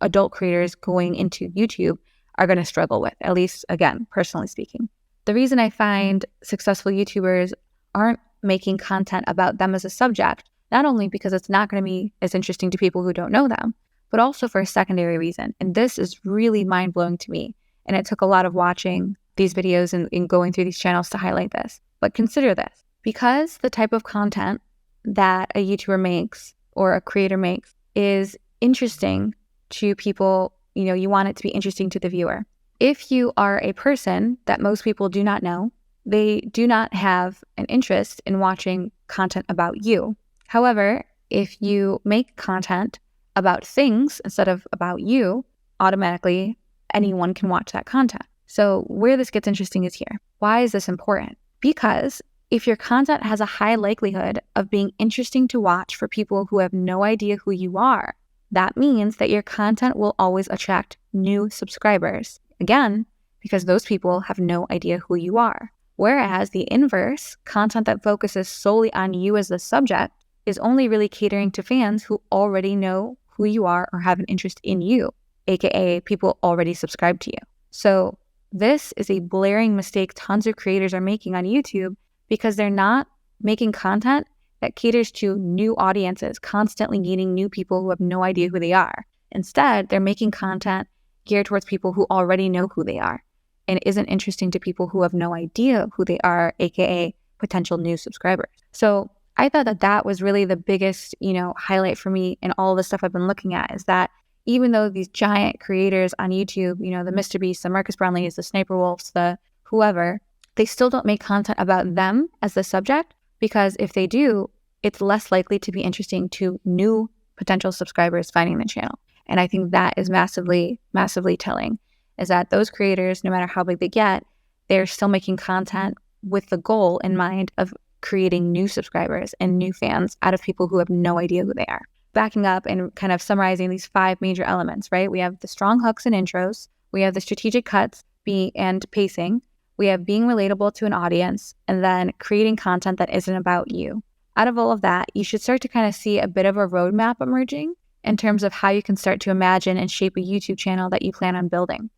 adult creators going into YouTube are going to struggle with, at least, again, personally speaking. The reason I find successful YouTubers aren't making content about them as a subject, not only because it's not going to be as interesting to people who don't know them, but also for a secondary reason. And this is really mind-blowing to me. And it took a lot of watching these videos and going through these channels to highlight this. But consider this. Because the type of content that a YouTuber makes or a creator makes is interesting to people, you want it to be interesting to the viewer. If you are a person that most people do not know, they do not have an interest in watching content about you. However, if you make content about things instead of about you, automatically anyone can watch that content. So where this gets interesting is here. Why is this important? Because if your content has a high likelihood of being interesting to watch for people who have no idea who you are, that means that your content will always attract new subscribers. Again, because those people have no idea who you are. Whereas the inverse, content that focuses solely on you as the subject, is only really catering to fans who already know who you are or have an interest in you, aka people already subscribe to you. So this is a blaring mistake tons of creators are making on YouTube because they're not making content that caters to new audiences, constantly gaining new people who have no idea who they are. Instead, they're making content geared towards people who already know who they are and isn't interesting to people who have no idea who they are, aka potential new subscribers. So I thought that that was really the biggest, highlight for me in all the stuff I've been looking at, is that even though these giant creators on YouTube, the Mr. Beast, the Marcus Brownlees, the Sniper Wolves, the whoever, they still don't make content about them as the subject, because if they do, it's less likely to be interesting to new potential subscribers finding the channel. And I think that is massively, massively telling, is that those creators, no matter how big they get, they're still making content with the goal in mind of creating new subscribers and new fans out of people who have no idea who they are. Backing up and kind of summarizing these 5 major elements, right? We have the strong hooks and intros. We have the strategic cuts and pacing. We have being relatable to an audience, and then creating content that isn't about you. Out of all of that, you should start to kind of see a bit of a roadmap emerging in terms of how you can start to imagine and shape a YouTube channel that you plan on building.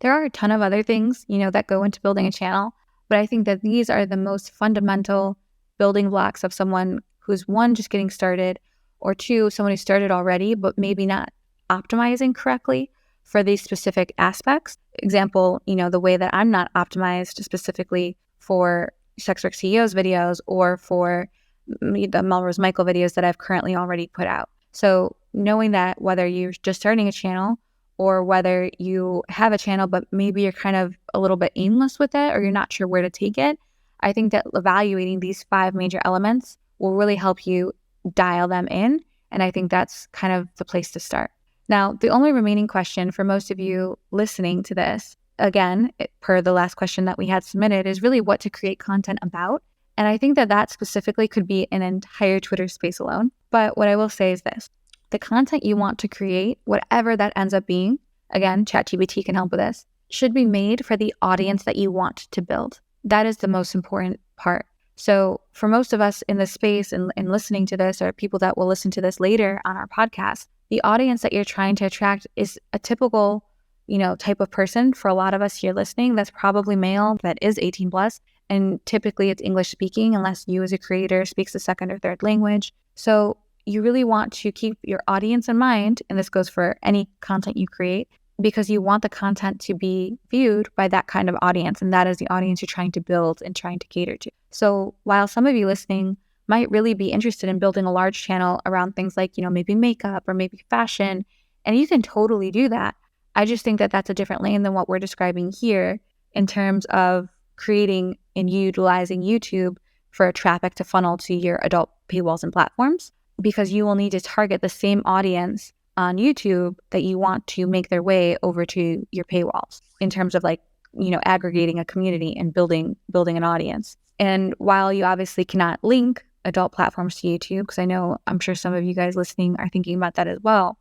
There are a ton of other things, that go into building a channel, but I think that these are the most fundamental building blocks of someone who's, one, just getting started, or two, someone who started already, but maybe not optimizing correctly for these specific aspects. Example, the way that I'm not optimized specifically for SWCEO's videos or for the Melrose Michael videos that I've currently already put out. So knowing that whether you're just starting a channel or whether you have a channel, but maybe you're kind of a little bit aimless with it or you're not sure where to take it, I think that evaluating these 5 major elements will really help you dial them in. And I think that's kind of the place to start. Now, the only remaining question for most of you listening to this, again, per the last question that we had submitted, is really what to create content about. And I think that that specifically could be an entire Twitter space alone. But what I will say is this: the content you want to create, whatever that ends up being, again, ChatGPT can help with this, should be made for the audience that you want to build. That is the most important part. So for most of us in this space and listening to this, or people that will listen to this later on our podcast, the audience that you're trying to attract is a typical, type of person. For a lot of us here listening, that's probably male, that is 18 plus. And typically it's English speaking, unless you as a creator speaks a second or third language. So you really want to keep your audience in mind, and this goes for any content you create, because you want the content to be viewed by that kind of audience, and that is the audience you're trying to build and trying to cater to. So while some of you listening might really be interested in building a large channel around things like, maybe makeup or maybe fashion, and you can totally do that, I just think that that's a different lane than what we're describing here in terms of creating and utilizing YouTube for traffic to funnel to your adult paywalls and platforms, because you will need to target the same audience on YouTube that you want to make their way over to your paywalls in terms of aggregating a community and building an audience. And while you obviously cannot link adult platforms to YouTube, because I'm sure some of you guys listening are thinking about that as well,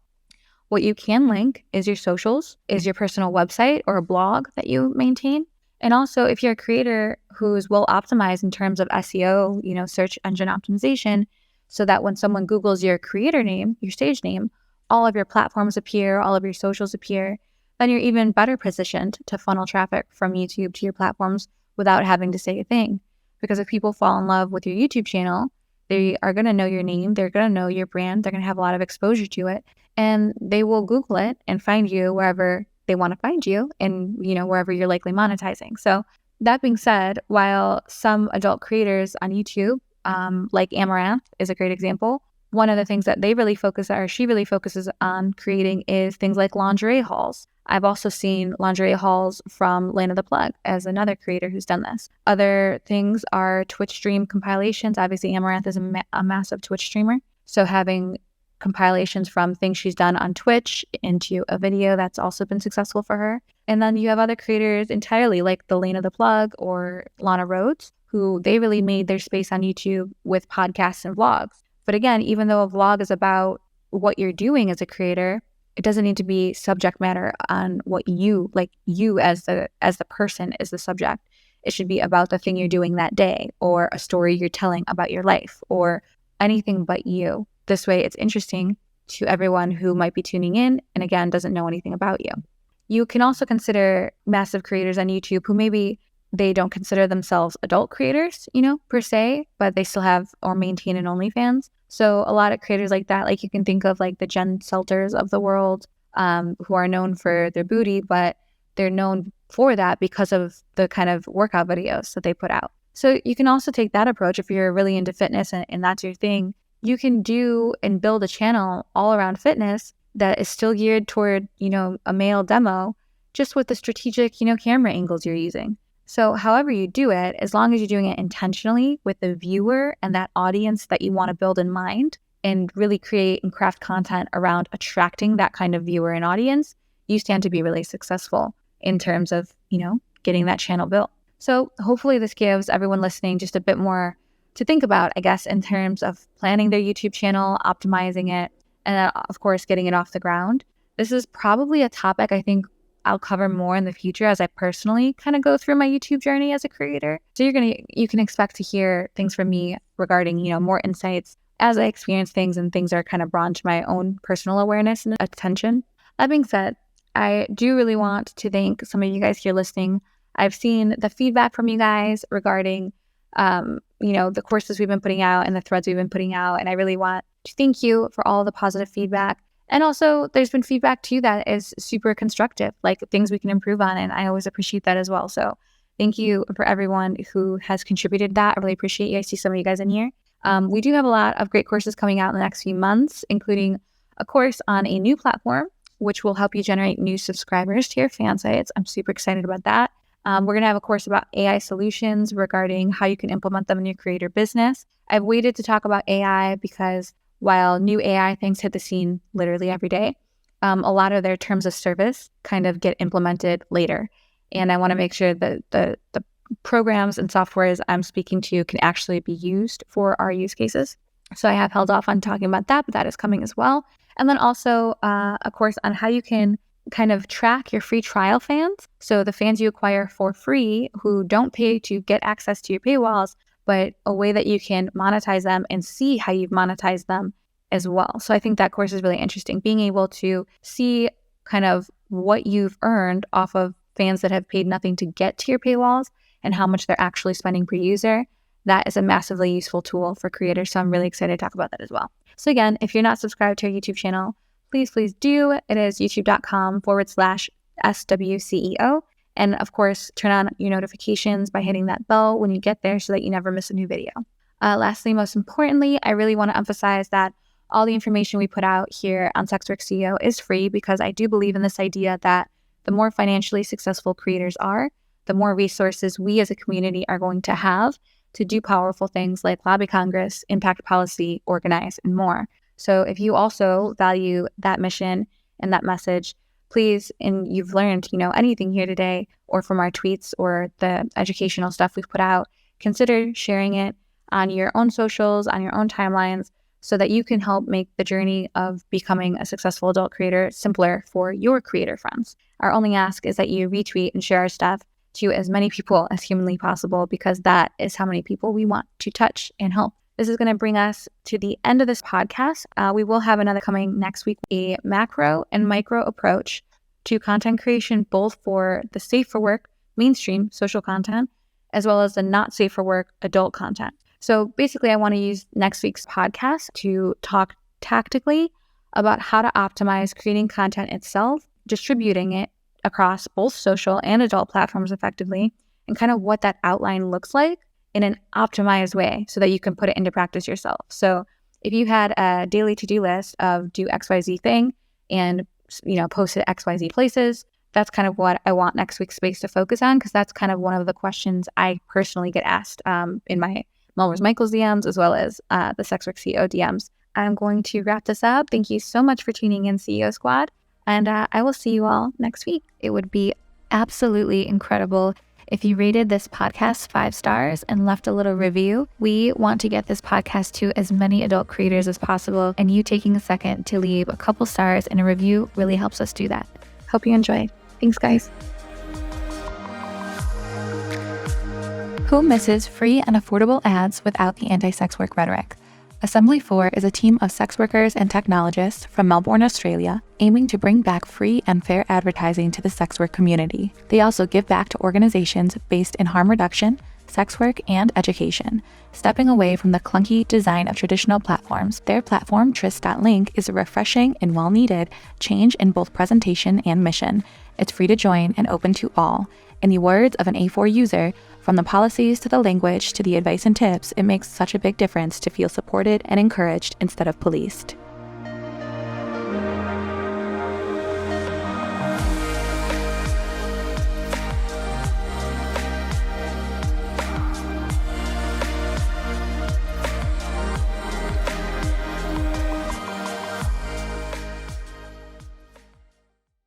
what you can link is your socials, is your personal website or a blog that you maintain. And also, if you're a creator who's well optimized in terms of SEO, search engine optimization, so that when someone Googles your creator name, your stage name, all of your platforms appear, all of your socials appear, then you're even better positioned to funnel traffic from YouTube to your platforms without having to say a thing. Because if people fall in love with your YouTube channel, they are going to know your name, they're going to know your brand, they're going to have a lot of exposure to it, and they will Google it and find you wherever they want to find you and, wherever you're likely monetizing. So that being said, while some adult creators on YouTube, like Amaranth is a great example, one of the things that she really focuses on creating is things like lingerie hauls. I've also seen lingerie hauls from Lane of the Plug as another creator who's done this. Other things are Twitch stream compilations. Obviously, Amaranth is a massive Twitch streamer. So having compilations from things she's done on Twitch into a video, that's also been successful for her. And then you have other creators entirely like the Lane of the Plug or Lana Rhodes, who they really made their space on YouTube with podcasts and vlogs. But again, even though a vlog is about what you're doing as a creator, it doesn't need to be subject matter on what you as the person is the subject. It should be about the thing you're doing that day, or a story you're telling about your life, or anything but you. This way it's interesting to everyone who might be tuning in and again doesn't know anything about you. You can also consider massive creators on YouTube who maybe they don't consider themselves adult creators, per se, but they still have or maintain an OnlyFans. So a lot of creators like that, like you can think of like the Jen Selters of the world, who are known for their booty, but they're known for that because of the kind of workout videos that they put out. So you can also take that approach if you're really into fitness and that's your thing. You can do and build a channel all around fitness that is still geared toward, a male demo, just with the strategic, camera angles you're using. So however you do it, as long as you're doing it intentionally with the viewer and that audience that you want to build in mind, and really create and craft content around attracting that kind of viewer and audience, you stand to be really successful in terms of, getting that channel built. So hopefully this gives everyone listening just a bit more to think about, I guess, in terms of planning their YouTube channel, optimizing it, and then, of course, getting it off the ground. This is probably a topic I think I'll cover more in the future as I personally kind of go through my YouTube journey as a creator. So you can expect to hear things from me regarding, more insights as I experience things and things are kind of brought to my own personal awareness and attention. That being said, I do really want to thank some of you guys here listening. I've seen the feedback from you guys regarding, the courses we've been putting out and the threads we've been putting out. And I really want to thank you for all the positive feedback. And also there's been feedback too that is super constructive, like things we can improve on. And I always appreciate that as well. So thank you for everyone who has contributed that. I really appreciate you. I see some of you guys in here. We do have a lot of great courses coming out in the next few months, including a course on a new platform, which will help you generate new subscribers to your fan sites. I'm super excited about that. We're going to have a course about AI solutions regarding how you can implement them in your creator business. I've waited to talk about AI because while new AI things hit the scene literally every day, a lot of their terms of service kind of get implemented later. And I want to make sure that the programs and softwares I'm speaking to can actually be used for our use cases. So I have held off on talking about that, but that is coming as well. And then also a course on how you can kind of track your free trial fans. So the fans you acquire for free who don't pay to get access to your paywalls, but a way that you can monetize them and see how you've monetized them as well. So I think that course is really interesting, being able to see kind of what you've earned off of fans that have paid nothing to get to your paywalls and how much they're actually spending per user. That is a massively useful tool for creators. So I'm really excited to talk about that as well. So again, if you're not subscribed to our YouTube channel, please do. It is youtube.com/SWCEO. And of course, turn on your notifications by hitting that bell when you get there so that you never miss a new video. Lastly, most importantly, I really want to emphasize that all the information we put out here on SWCEO is free, because I do believe in this idea that the more financially successful creators are, the more resources we as a community are going to have to do powerful things like lobby Congress, impact policy, organize, and more. So if you also value that mission and that message, please, and you've learned, anything here today or from our tweets or the educational stuff we've put out, consider sharing it on your own socials, on your own timelines, so that you can help make the journey of becoming a successful adult creator simpler for your creator friends. Our only ask is that you retweet and share our stuff to as many people as humanly possible, because that is how many people we want to touch and help. This is going to bring us to the end of this podcast. We will have another coming next week, a macro and micro approach to content creation, both for the safe for work, mainstream social content, as well as the not safe for work, adult content. So basically, I want to use next week's podcast to talk tactically about how to optimize creating content itself, distributing it across both social and adult platforms effectively, and kind of what that outline looks like in an optimized way so that you can put it into practice yourself. So if you had a daily to-do list of do XYZ thing and, post it XYZ places, that's kind of what I want next week's space to focus on, because that's kind of one of the questions I personally get asked in my Melrose Michaels DMs, as well as the SWCEO DMs. I'm going to wrap this up. Thank you so much for tuning in, CEO Squad. And I will see you all next week. It would be absolutely incredible If you rated this podcast 5 stars and left a little review, we want to get this podcast to as many adult creators as possible, and you taking a second to leave a couple stars and a review really helps us do that. Hope you enjoyed. Thanks, guys. Who misses free and affordable ads without the anti-sex work rhetoric? Assembly 4 is a team of sex workers and technologists from Melbourne, Australia, aiming to bring back free and fair advertising to the sex work community. They also give back to organizations based in harm reduction, sex work, and education. Stepping away from the clunky design of traditional platforms, their platform, Tris.link, is a refreshing and well-needed change in both presentation and mission. It's free to join and open to all. In the words of an A4 user, from the policies to the language to the advice and tips, it makes such a big difference to feel supported and encouraged instead of policed.